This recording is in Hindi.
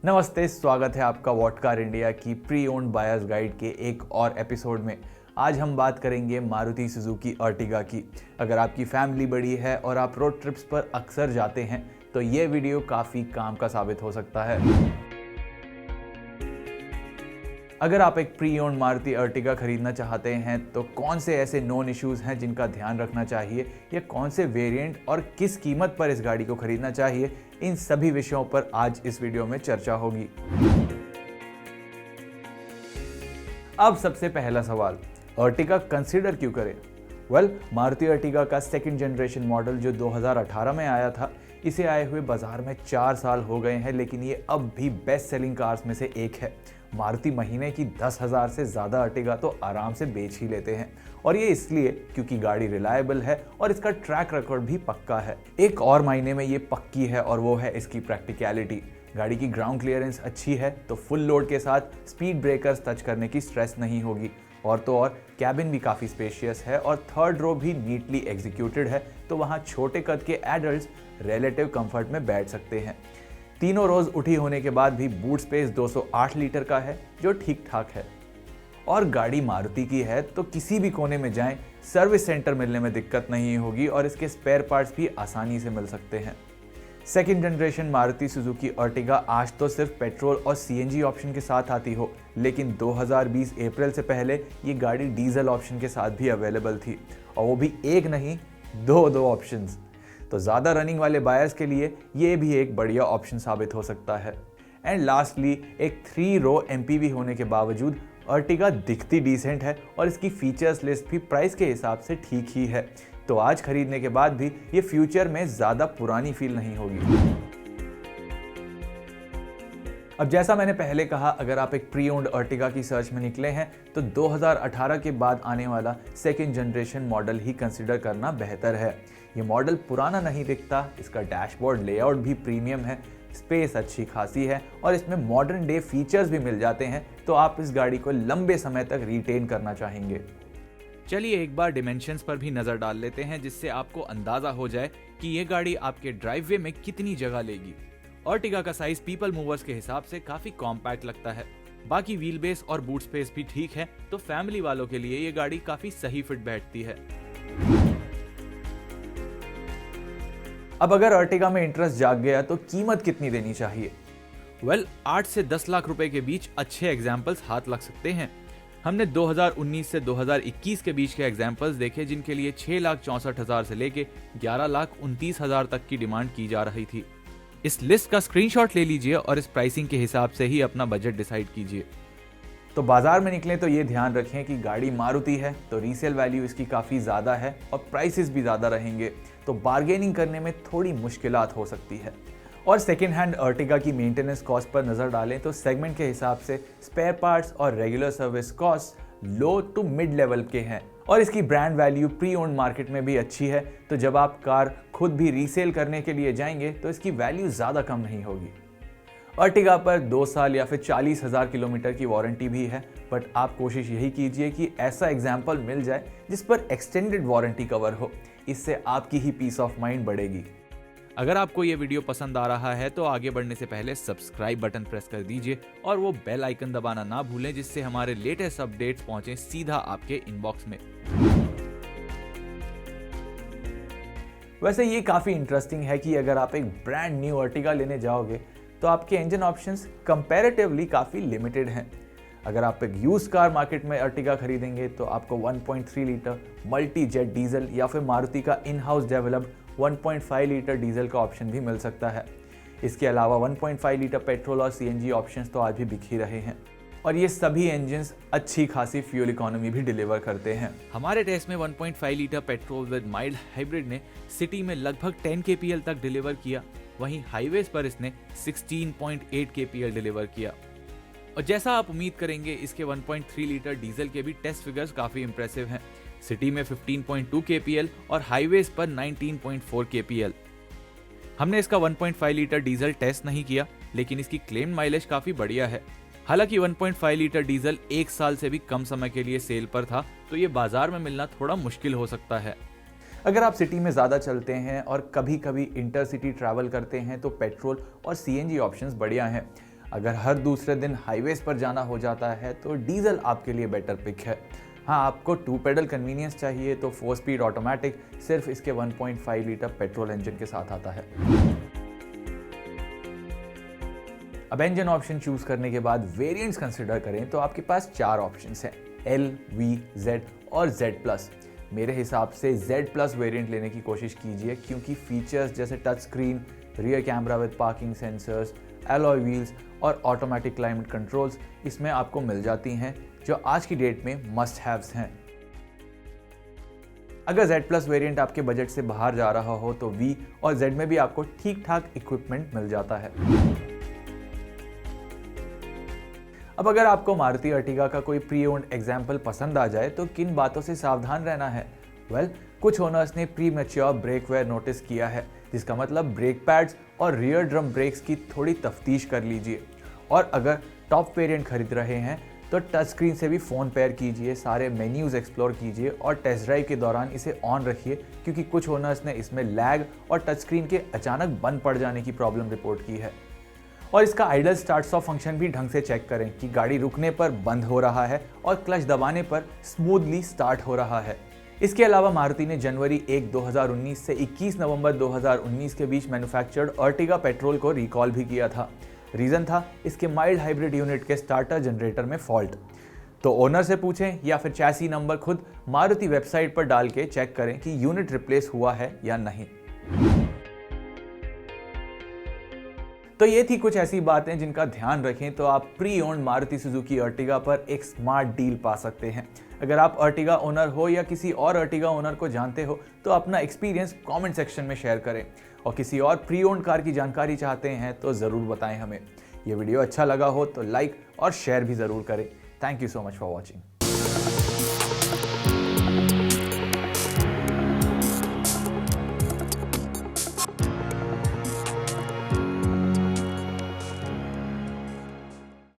नमस्ते, स्वागत है आपका वॉट कार इंडिया की प्री ओन्ड बायर्स गाइड के एक और एपिसोड में। आज हम बात करेंगे मारुति सुजुकी अर्टिगा की। अगर आपकी फैमिली बड़ी है और आप रोड ट्रिप्स पर अक्सर जाते हैं तो ये वीडियो काफ़ी काम का साबित हो सकता है। अगर आप एक प्री ओन्ड मारुति अर्टिगा खरीदना चाहते हैं तो कौन से ऐसे नोन इश्यूज़ हैं जिनका ध्यान रखना चाहिए, या कौन से वेरिएंट और किस कीमत पर इस गाड़ी को खरीदना चाहिए, इन सभी विषयों पर आज इस वीडियो में चर्चा होगी। अब सबसे पहला सवाल, अर्टिगा कंसीडर क्यों करें? मारुति अर्टिगा का सेकंड जनरेशन मॉडल जो 2018 में आया था, इसे आए हुए बाजार में 4 साल हो गए हैं, लेकिन ये अब भी बेस्ट सेलिंग कार्स में से एक है। मारुति महीने की 10,000 से ज़्यादा अर्टिगा तो आराम से बेच ही लेते हैं, और ये इसलिए क्योंकि गाड़ी रिलायबल है और इसका ट्रैक रिकॉर्ड भी पक्का है। एक और मायने में ये पक्की है और वो है इसकी प्रैक्टिकलिटी। गाड़ी की ग्राउंड क्लियरेंस अच्छी है तो फुल लोड के साथ स्पीड ब्रेकर्स टच करने की स्ट्रेस नहीं होगी, और तो और कैबिन भी काफ़ी स्पेशियस है और थर्ड रो भी नीटली एग्जीक्यूटेड है, तो वहाँ छोटे कद के एडल्ट्स रिलेटिव कंफर्ट में बैठ सकते हैं। तीनों रोज उठी होने के बाद भी बूट स्पेस 208 लीटर का है, जो ठीक ठाक है। और गाड़ी मारुति की है तो किसी भी कोने में जाएं, सर्विस सेंटर मिलने में दिक्कत नहीं होगी और इसके स्पेयर पार्ट्स भी आसानी से मिल सकते हैं। Second generation Maruti Suzuki Ertiga आज तो सिर्फ पेट्रोल और सीएनजी ऑप्शन के साथ आती हो, लेकिन 2020 अप्रैल से पहले ये गाड़ी डीजल ऑप्शन के साथ भी अवेलेबल थी, और वो भी एक नहीं दो ऑप्शंस। तो ज़्यादा रनिंग वाले बायर्स के लिए ये भी एक बढ़िया ऑप्शन साबित हो सकता है। एंड लास्टली, एक 3 रो एमपीवी होने के बावजूद अर्टिगा दिखती डिसेंट है और इसकी फीचर्स लिस्ट भी प्राइस के हिसाब से ठीक ही है, तो आज खरीदने के बाद भी ये फ्यूचर में ज़्यादा पुरानी फील नहीं होगी। अब जैसा मैंने पहले कहा, अगर आप एक प्री ओन्ड अर्टिगा की सर्च में निकले हैं तो 2018 के बाद आने वाला सेकेंड जनरेशन मॉडल ही कंसिडर करना बेहतर है। ये मॉडल पुराना नहीं दिखता, इसका डैशबोर्ड लेआउट भी प्रीमियम है, स्पेस अच्छी खासी है और इसमें मॉडर्न डे फीचर्स भी मिल जाते हैं, तो आप इस गाड़ी को लंबे समय तक रिटेन करना चाहेंगे। चलिए एक बार डिमेंशंस पर भी नजर डाल लेते हैं, जिससे आपको अंदाजा हो जाए कि ये गाड़ी आपके ड्राइववे में कितनी जगह लेगी। अर्टिगा का साइज पीपल मूवर्स के हिसाब से काफी कॉम्पैक्ट लगता है। बाकी व्हील बेस और बूट स्पेस भी ठीक है, तो फैमिली वालों के लिए ये गाड़ी काफी सही फिट बैठती है। अब अगर अर्टिगा में इंटरेस्ट जाग गया तो कीमत कितनी देनी चाहिए? 8 से 10 लाख रुपए के बीच अच्छे एग्जाम्पल्स हाथ लग सकते हैं। हमने 2019 से 2021 के बीच के एग्जाम्पल्स देखे, जिनके लिए 6,64,000 से लेके 11,29,000 तक की डिमांड की जा रही थी। इस लिस्ट का स्क्रीनशॉट ले लीजिए और इस प्राइसिंग के हिसाब से ही अपना बजट डिसाइड कीजिए। तो बाजार में निकले तो ये ध्यान रखें कि गाड़ी मारुति है तो रीसेल वैल्यू इसकी काफ़ी ज़्यादा है और प्राइसेस भी ज़्यादा रहेंगे, तो बार्गेनिंग करने में थोड़ी मुश्किलात हो सकती है। और सेकेंड हैंड अर्टिगा की मेंटेनेंस कॉस्ट पर नज़र डालें तो सेगमेंट के हिसाब से स्पेयर पार्ट्स और regular service cost low to mid level के हैं, और इसकी brand value pre owned market में भी अच्छी है, तो जब आप कार खुद भी रीसेल करने के लिए जाएंगे तो इसकी वैल्यू ज़्यादा कम नहीं होगी। अर्टिगा पर 2 साल या फिर 40,000 किलोमीटर की वारंटी भी है, बट आप कोशिश यही कीजिए कि ऐसा एग्जाम्पल मिल जाए जिस पर एक्सटेंडेड वारंटी कवर हो, इससे आपकी ही पीस ऑफ माइंड बढ़ेगी। अगर आपको ये वीडियो पसंद आ रहा है तो आगे बढ़ने से पहले सब्सक्राइब बटन प्रेस कर दीजिए और वो बेल आइकन दबाना ना भूलें, जिससे हमारे लेटेस्ट अपडेट्स पहुंचे सीधा आपके इनबॉक्स में। वैसे ये काफ़ी इंटरेस्टिंग है कि अगर आप एक ब्रांड न्यू अर्टिगा लेने जाओगे तो आपके इंजन ऑप्शंस कंपैरेटिवली काफ़ी लिमिटेड हैं। अगर आप एक यूज्ड कार मार्केट में अर्टिगा खरीदेंगे तो आपको 1.3 लीटर मल्टी जेट डीजल या फिर मारुति का in house developed 1.5 litre diesel का ऑप्शन भी मिल सकता है। इसके अलावा 1.5 लीटर पेट्रोल और सीएनजी ऑप्शंस तो आज भी बिक ही रहे हैं, और ये सभी इंजन्स अच्छी खासी फ्यूल इकोनॉमी भी डिलीवर करते हैं। हमारे टेस्ट में 1.5 litre petrol with mild hybrid ने सिटी में लगभग 10 kpl तक डिलीवर किया, वहीं हाईवेज पर इसने 16.8 kpl डिलीवर किया। और जैसा आप उम्मीद करेंगे, इसके 1.3 लीटर डीजल के भी टेस्ट फिगर्स काफ़ी इंप्रेसिव हैं। सिटी में 15.2 kpl और हाईवेज पर 19.4 kpl। हमने इसका 1.5 लीटर डीजल टेस्ट नहीं किया, लेकिन इसकी क्लेम माइलेज काफ़ी बढ़िया है। हालांकि 1.5 लीटर डीजल 1 साल से भी कम समय के लिए सेल पर था, तो ये बाजार में मिलना थोड़ा मुश्किल हो सकता है। अगर आप सिटी में ज़्यादा चलते हैं और कभी कभी इंटरसिटी ट्रैवल करते हैं तो पेट्रोल और सीएनजी ऑप्शंस बढ़िया हैं। अगर हर दूसरे दिन हाईवेज पर जाना हो जाता है तो डीजल आपके लिए बेटर पिक है। हाँ, आपको 2 पेडल कन्वीनियंस चाहिए तो 4 स्पीड ऑटोमेटिक सिर्फ इसके 1.5 लीटर पेट्रोल इंजन के साथ आता है। अब इंजन ऑप्शन चूज करने के बाद वेरिएंट्स कंसिडर करें तो आपके पास 4 ऑप्शंस हैं, L, V, Z और Z+। मेरे हिसाब से Z+ वेरिएंट लेने की कोशिश कीजिए क्योंकि फीचर्स जैसे touch screen, rear camera with parking sensors, alloy wheels और ऑटोमेटिक क्लाइमेट कंट्रोल्स इसमें आपको मिल जाती हैं, जो आज की डेट में मस्ट हैव्स हैं। अगर Z+ वेरिएंट आपके बजट से बाहर जा रहा हो तो V और Z में भी आपको ठीक ठाक इक्विपमेंट मिल जाता है। अब अगर आपको मारुति अर्टिगा का कोई प्री ओन्ड एग्जाम्पल पसंद आ जाए तो किन बातों से सावधान रहना है? कुछ ओनर्स ने premature brake wear notice किया है, जिसका मतलब ब्रेक पैड्स और रियर ड्रम ब्रेक्स की थोड़ी तफ्तीश कर लीजिए। और अगर टॉप वेरिएंट खरीद रहे हैं तो टच स्क्रीन से भी फ़ोन पेयर कीजिए, सारे मेन्यूज़ एक्सप्लोर कीजिए और टेस्ट ड्राइव के दौरान इसे ऑन रखिए क्योंकि कुछ ओनर्स ने इसमें लैग और टच स्क्रीन के अचानक बंद पड़ जाने की प्रॉब्लम रिपोर्ट की है। और इसका आइडल स्टार्ट स्टॉप फंक्शन भी ढंग से चेक करें कि गाड़ी रुकने पर बंद हो रहा है और क्लच दबाने पर स्मूथली स्टार्ट हो रहा है। इसके अलावा मारुति ने जनवरी 1, 2019 से 21 नवंबर 2019 के बीच मैन्युफैक्चर्ड अर्टिगा पेट्रोल को रिकॉल भी किया था। रीज़न था इसके माइल्ड हाइब्रिड यूनिट के स्टार्टर जनरेटर में फॉल्ट। तो ओनर से पूछें या फिर चैसी नंबर खुद मारुति वेबसाइट पर डाल के चेक करें कि यूनिट रिप्लेस हुआ है या नहीं। तो ये थी कुछ ऐसी बातें जिनका ध्यान रखें तो आप pre owned Maruti Suzuki Ertiga पर एक स्मार्ट डील पा सकते हैं। अगर आप अर्टिगा ओनर हो या किसी और अर्टिगा ओनर को जानते हो तो अपना एक्सपीरियंस कमेंट सेक्शन में शेयर करें, और किसी और प्री ओन्ड कार की जानकारी चाहते हैं तो ज़रूर बताएं हमें। ये वीडियो अच्छा लगा हो तो लाइक और शेयर भी ज़रूर करें। Thank you so much for watching.